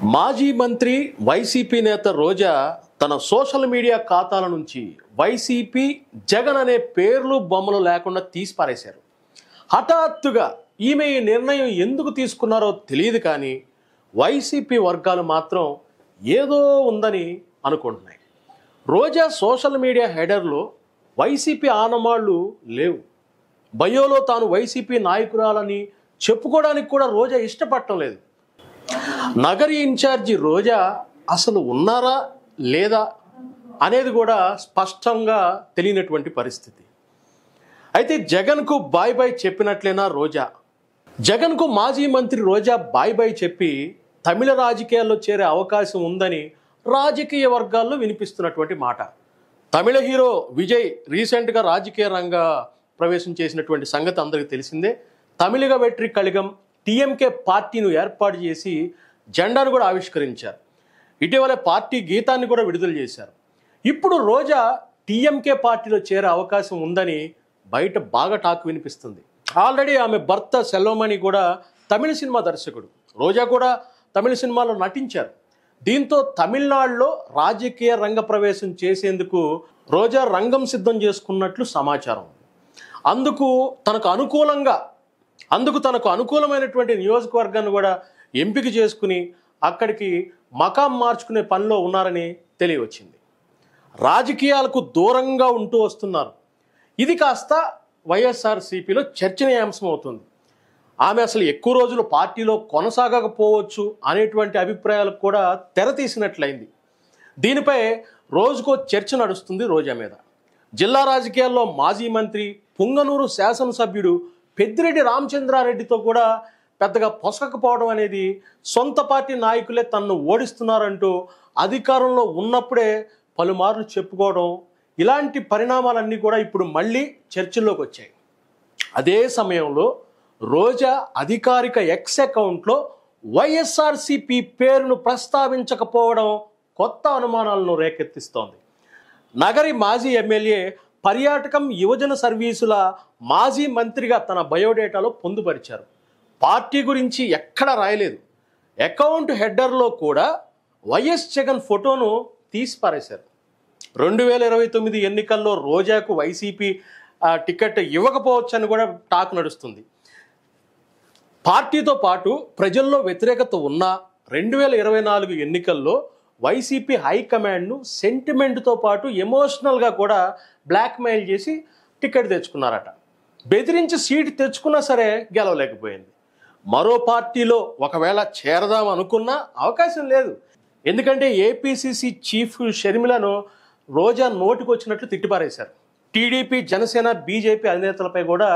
మాజీ మంత్రి వైసీపీ నేత రోజా తన సోషల్ మీడియా ఖాతాల నుంచి వైసీపీ జగన్ అనే పేర్లు బొమ్మలు లేకుండా తీసి పారేశారు. హఠాత్తుగా ఈమె ఈ నిర్ణయం ఎందుకు తీసుకున్నారో తెలియదు, కానీ వైసీపీ వర్గాలు మాత్రం ఏదో ఉందని అనుకుంటున్నాయి. రోజా సోషల్ మీడియా హెడర్లో వైసీపీ ఆనమాళ్ళు లేవు. బయోలో తాను వైసీపీ నాయకురాలని చెప్పుకోవడానికి కూడా రోజా ఇష్టపడటం లేదు. నగరి ఇన్ఛార్జి రోజా అసలు ఉన్నారా లేదా అనేది కూడా స్పష్టంగా తెలియనటువంటి పరిస్థితి. అయితే జగన్కు బాయ్ బాయ్ చెప్పినట్లేనా రోజా? జగన్కు మాజీ మంత్రి రోజా బాయ్ బాయ్ చెప్పి తమిళ రాజకీయాల్లో చేరే అవకాశం ఉందని రాజకీయ వర్గాల్లో వినిపిస్తున్నటువంటి మాట. తమిళ హీరో విజయ్ రీసెంట్గా రాజకీయ రంగ ప్రవేశం చేసినటువంటి సంగతి అందరికీ తెలిసిందే. తమిళగ వెట్రి కళిగం టీఎంకే పార్టీను ఏర్పాటు చేసి జెండాను కూడా ఆవిష్కరించారు. ఇటీవల పార్టీ గీతాన్ని కూడా విడుదల చేశారు. ఇప్పుడు రోజా టీఎంకే పార్టీలో చేరే అవకాశం ఉందని బయట బాగా టాక్ వినిపిస్తుంది. ఆల్రెడీ ఆమె భర్త సెల్వమణి కూడా తమిళ సినిమా దర్శకుడు. రోజా కూడా తమిళ సినిమాలో నటించారు. దీంతో తమిళనాడులో రాజకీయ రంగ ప్రవేశం చేసేందుకు రోజా రంగం సిద్ధం చేసుకున్నట్లు సమాచారం. అందుకు తనకు అనుకూలమైనటువంటి నియోజకవర్గాన్ని కూడా ఎంపిక చేసుకుని అక్కడికి మకాం మార్చుకునే పనిలో ఉన్నారని తెలియవచ్చింది. రాజకీయాలకు దూరంగా ఉంటూ వస్తున్నారు. ఇది కాస్త వైఎస్ఆర్సీపీలో చర్చనీయాంశం అవుతుంది. ఆమె అసలు ఎక్కువ రోజులు పార్టీలో కొనసాగకపోవచ్చు అనేటువంటి అభిప్రాయాలకు కూడా తెరతీసినట్లయింది. దీనిపై రోజుకో చర్చ నడుస్తుంది రోజా మీద. జిల్లా రాజకీయాల్లో మాజీ మంత్రి, పుంగనూరు శాసనసభ్యుడు పెద్దిరెడ్డి రామచంద్రారెడ్డితో కూడా పెద్దగా పొసగకపోవడం అనేది, సొంత పార్టీ నాయకులే తనను ఓడిస్తున్నారంటూ అధికారంలో ఉన్నప్పుడే పలుమార్లు చెప్పుకోవడం, ఇలాంటి పరిణామాలన్నీ కూడా ఇప్పుడు మళ్ళీ చర్చల్లోకి వచ్చాయి. అదే సమయంలో రోజా అధికారిక ఎక్స్ అకౌంట్లో వైఎస్ఆర్సీపీ పేరును ప్రస్తావించకపోవడం కొత్త అనుమానాలను రేకెత్తిస్తోంది. నగరి మాజీ ఎమ్మెల్యే పర్యాటకం యువజన సర్వీసుల మాజీ మంత్రిగా తన బయోడేటాలో పొందుపరిచారు. పార్టీ గురించి ఎక్కడ రాయలేదు. అకౌంట్ హెడర్లో కూడా వైఎస్ జగన్ ఫోటోను తీసి పారేశారు. 2029 ఎన్నికల్లో రోజాకు వైసీపీ టికెట్ ఇవ్వకపోవచ్చని కూడా టాక్ నడుస్తుంది. పార్టీతో పాటు ప్రజల్లో వ్యతిరేకత ఉన్న 2024 ఎన్నికల్లో వైసీపీ హైకమాండ్ను సెంటిమెంట్తో పాటు ఎమోషనల్గా కూడా బ్లాక్మెయిల్ చేసి టికెట్ తెచ్చుకున్నారట. బెదిరించి సీటు తెచ్చుకున్నా సరే గెలవలేకపోయింది. మరో పార్టీలో ఒకవేళ చేరదాం అనుకున్నా అవకాశం లేదు. ఎందుకంటే ఏపీసీసీ చీఫ్ షర్మిలను రోజా నోటికొచ్చినట్లు తిట్టిపారేశారు. టీడీపీ, జనసేన, బీజేపీ అధినేతలపై కూడా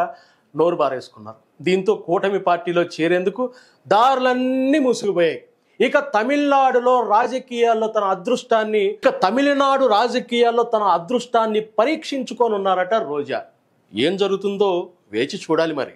నోరు బారేసుకున్నారు. దీంతో కూటమి పార్టీలో చేరేందుకు దారులన్నీ మూసుకుపోయాయి. ఇక తమిళనాడు రాజకీయాల్లో తన అదృష్టాన్ని పరీక్షించుకోనున్నారట రోజా. ఏం జరుగుతుందో వేచి చూడాలి మరి.